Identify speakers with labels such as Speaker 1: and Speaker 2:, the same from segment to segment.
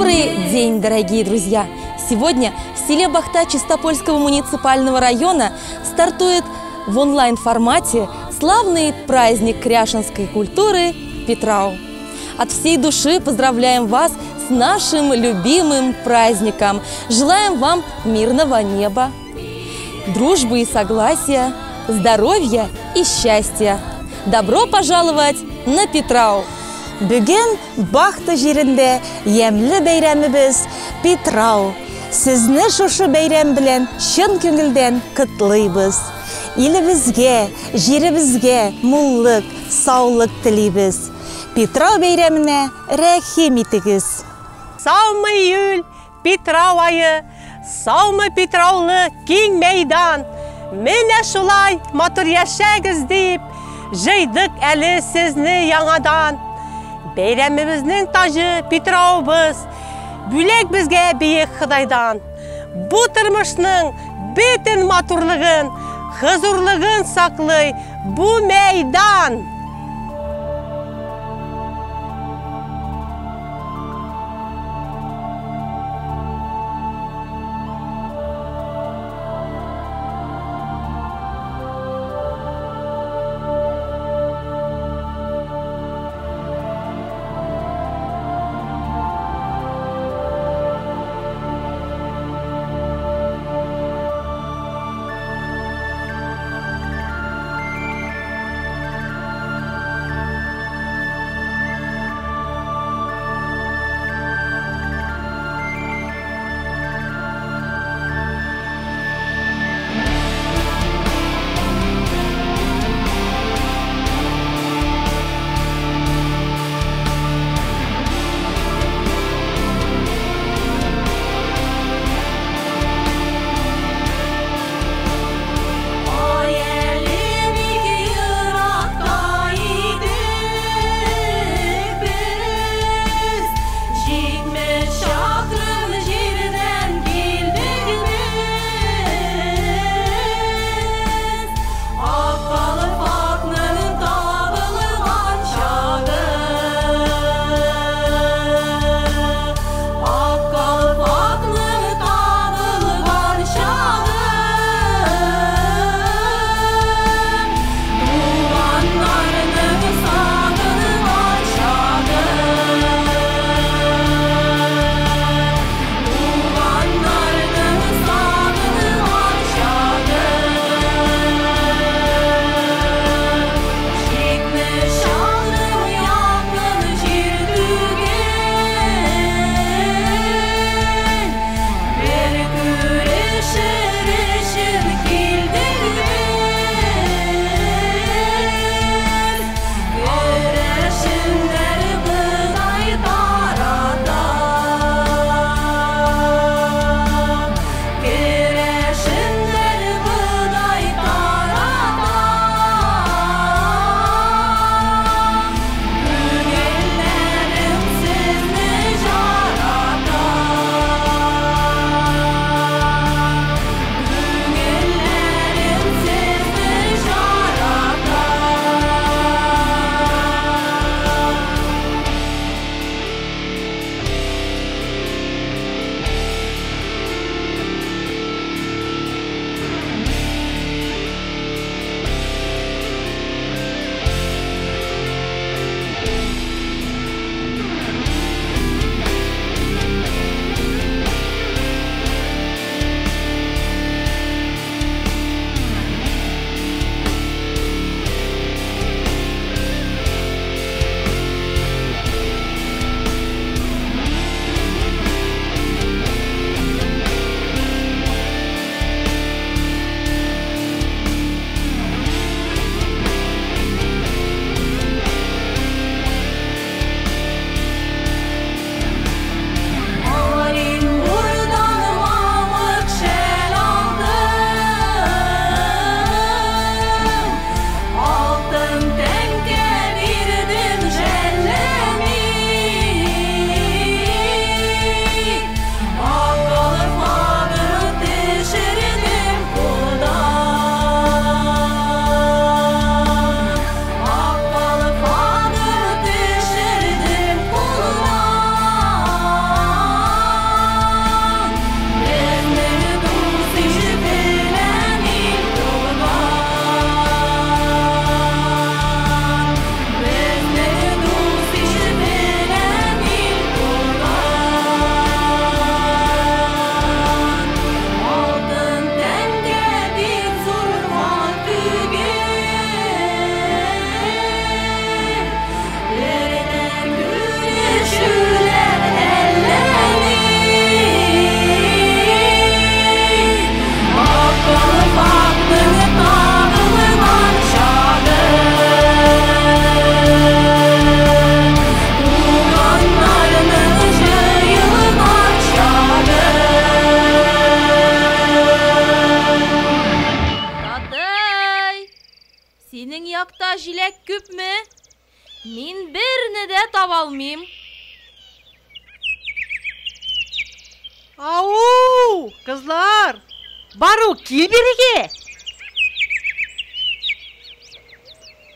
Speaker 1: Добрый день, дорогие друзья! Сегодня в селе Бахта Чистопольского муниципального района стартует в онлайн-формате славный праздник кряшенской культуры Петрау. От всей души поздравляем вас с нашим любимым праздником. Желаем вам мирного неба, дружбы и согласия, здоровья и счастья. Добро пожаловать на Петрау!
Speaker 2: Бүгін Бахта жерінде емлі бәйрәмебез Петрау. Сізні шушы бәйрәм білен шын көңілден құтлыйбыз. Елімізге, жерімізге муллық, саулық тілейбіз. Петрау бәйрәміне рәхим етігіз.
Speaker 3: Саумы июль, Петрау айы, саумы Петраулы кең мейдан. Менә шулай матур яшәгез дип, жыйдык әле сезне яңадан. Бәйрәмебезнең тажы Петраубыз, бүләк безгә биек Хыдайдан. Бу тормышның бөтен матурлыгын, хозурлыгын саклый бу мәйдан.
Speaker 1: күпме? Мин берне де таба алмыйм.
Speaker 3: Ау, kızlar! Бару, кил береге!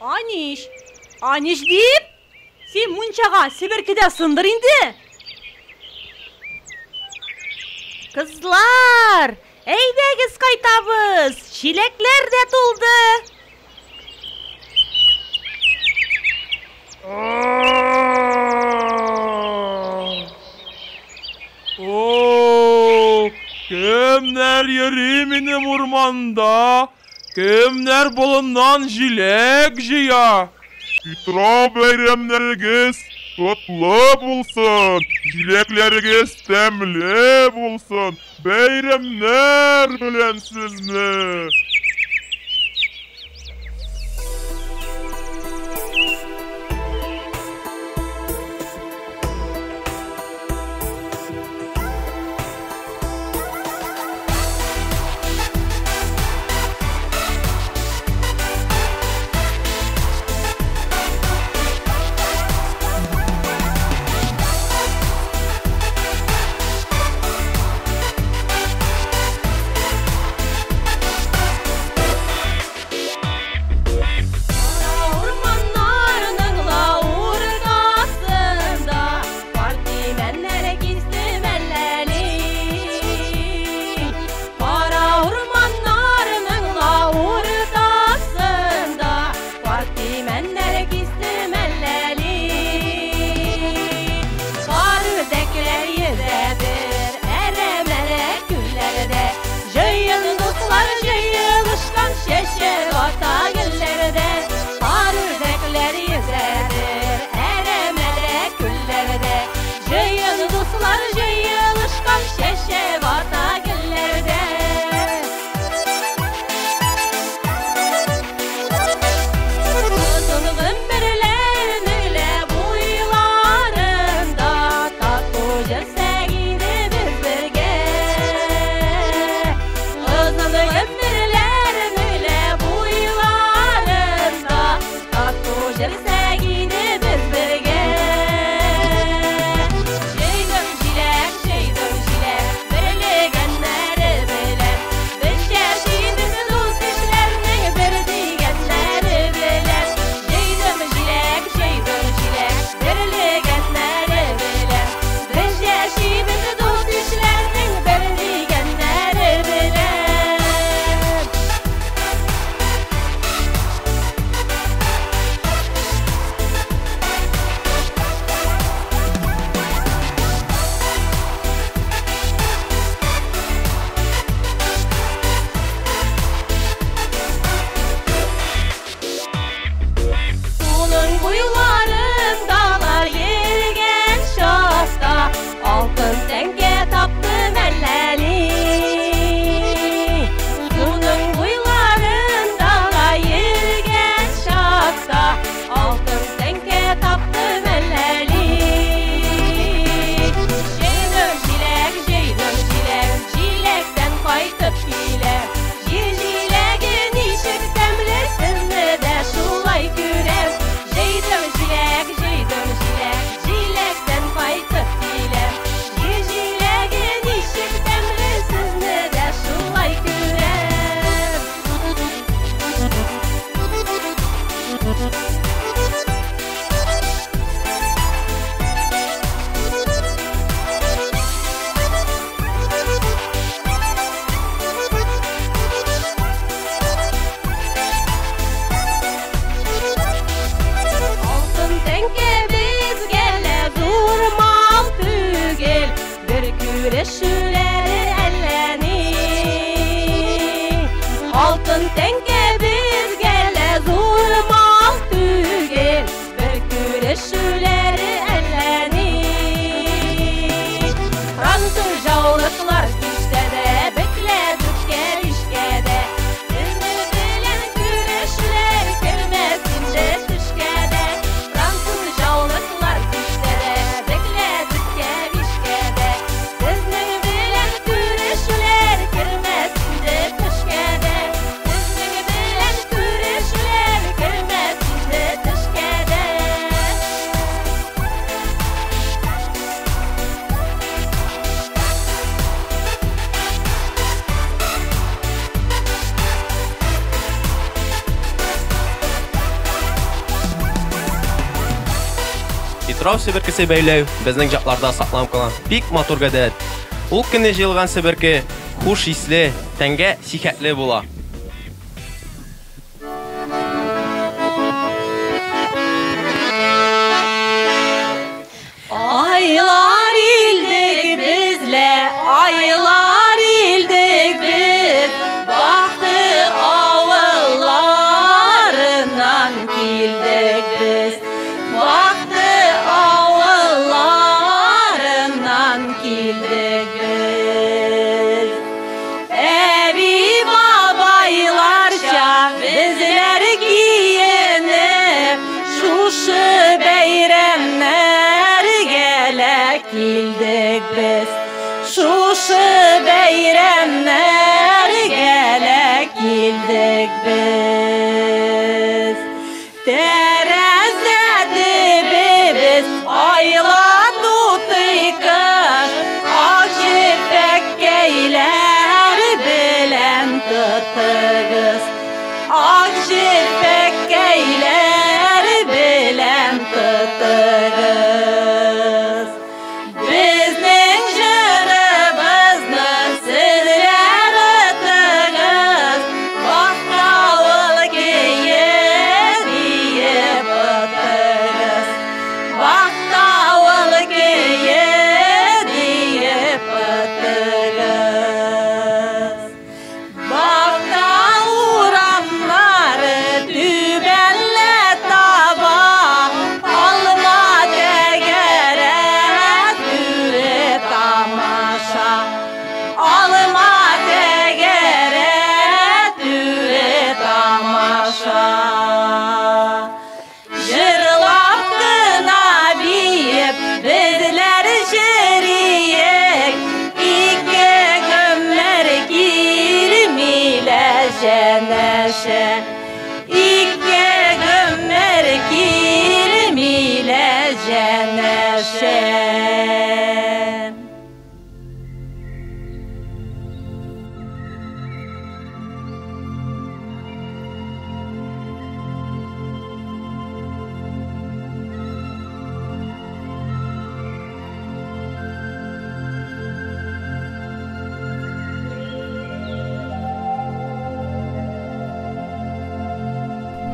Speaker 4: Аниш deyip, sen munçağa seberkede sındır indi. Kızlar, eydegiz kaytabız, çilekler de tuldu.
Speaker 5: Kimler yerimin ormanda, kimler bolundan jilek jiya. Pitra bayramlarınız kutlu bulsun, jilekleriniz temli bulsun. Bayramlar bilen sizni.
Speaker 6: Питрау себеркесе бәйләү безнең җакларда сакланып калган бик матур гадәт. Ул көнне җыелган себерке хуш исле, тәнгә сихәтле була.
Speaker 4: Aylar ildik bizle, aylar ildik biz, baktı avullarından kildik biz, baktı avullarından kildik biz. Ebi babaylarca bizler giyinip, şuşu beyremler kildik biz, şuşu beyremler gelek kildik biz. Terezledi biz ayla tutıykır, akşifekkeyler bilen tutıgız, akşifekkeyler bilen tutıgız. Bizning jırımızны sizler ötügüz, Bahtavul kiyip deyip ötügüz, Bahtavul kiyip deyip ötügüz. Bakta uğramları dübenle taba, alma tegere düğü tamaşa, alma tegere düğü tamaşa. Jırlap kına biyip bizler jüriyek, iki gömler girmile jeneşe, iki gömler girmile jeneşe.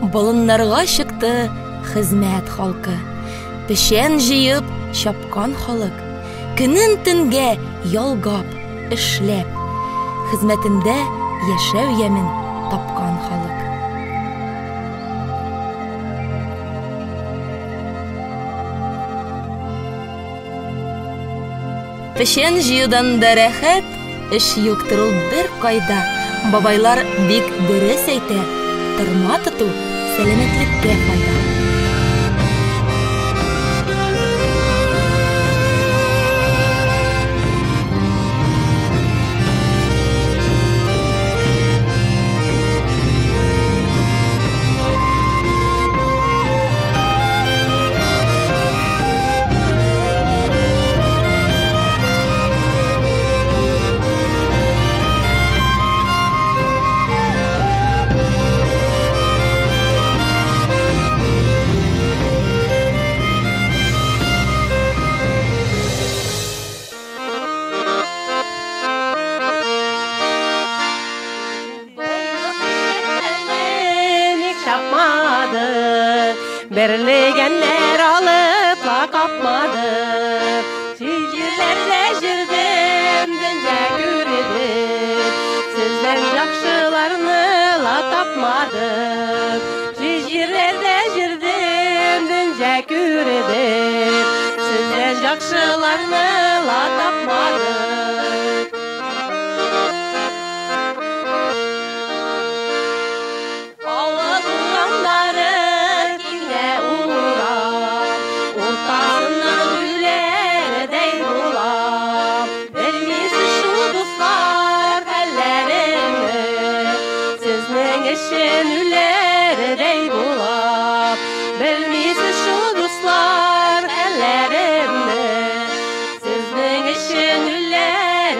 Speaker 1: Болыннарга чыкты хезмәт халкы, пешән җыеп чапкан халык, көнен төнгә ялгап, эшләп, хезмәтендә яшәү ямен тапкан халык. Пешән җыюдан да рәхәт, эш юктыр ул бер кайда. Бабайлар бик дөрес әйтә, тырма тоту сәламәтлеккә файда.
Speaker 4: Berlegenler alıp la kapmadı. Şiirlerde jirdim dünce göredim. Sizden yakşılarını la tapmadım. Şiirlerde jirdim dünce göredim. Sizden yakşılarını la tapmadım. Ağız uğramları Üllerey bulap, bilmisiz şu dostlar ellerimni. Sizin için üller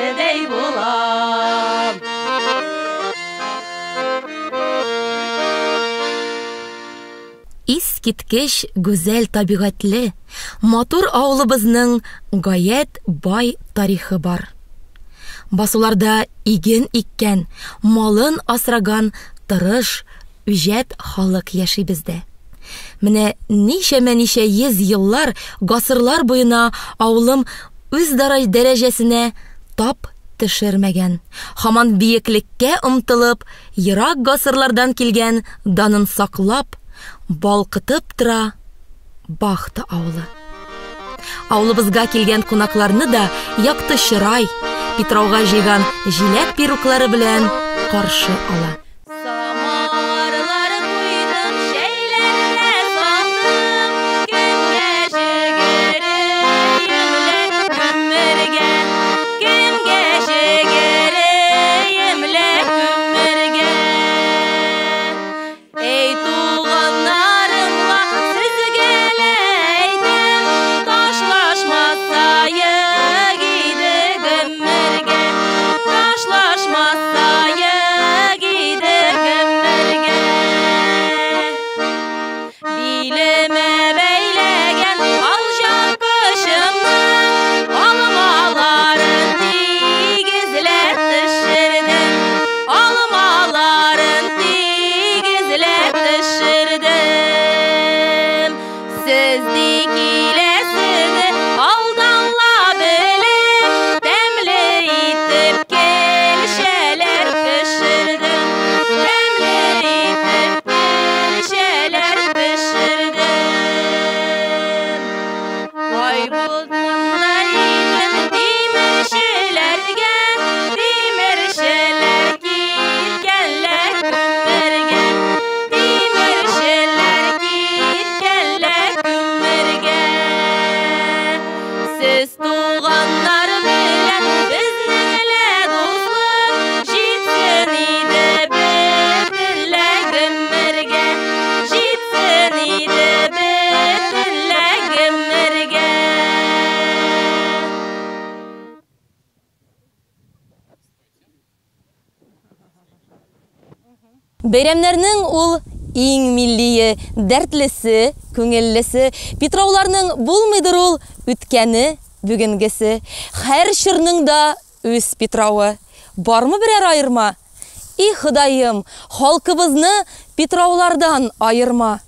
Speaker 1: искиткеч гүзәл табигатьле, матур авылыбызның гаять бай тарихы бар. Басуларда иген иккән, малын асраган тырыш, үҗәт халык яши бездә. Менә ничә йөз еллар, гасырлар буена авылым үз дәрәҗәсенә тап төшермәгән. Һаман биеклеккә омтылып, ерак гасырлардан килгән данын саклап, балкытып тора Бахта авылы. Авылыбызга килгән кунакларны да якты чырай, Петрауга җыйган җиләк пируклары белән каршы ала. Бәйрәмнәрнең ул иң миллие, дәртлесе, күңеллесе, Петрауларның булмыйдыр ул үткәне, бүгенгесе. Һәр чорның да үз Петрауы. Бармы берәр айырма? И Ходаем, халкыбызны Петраулардан айырма.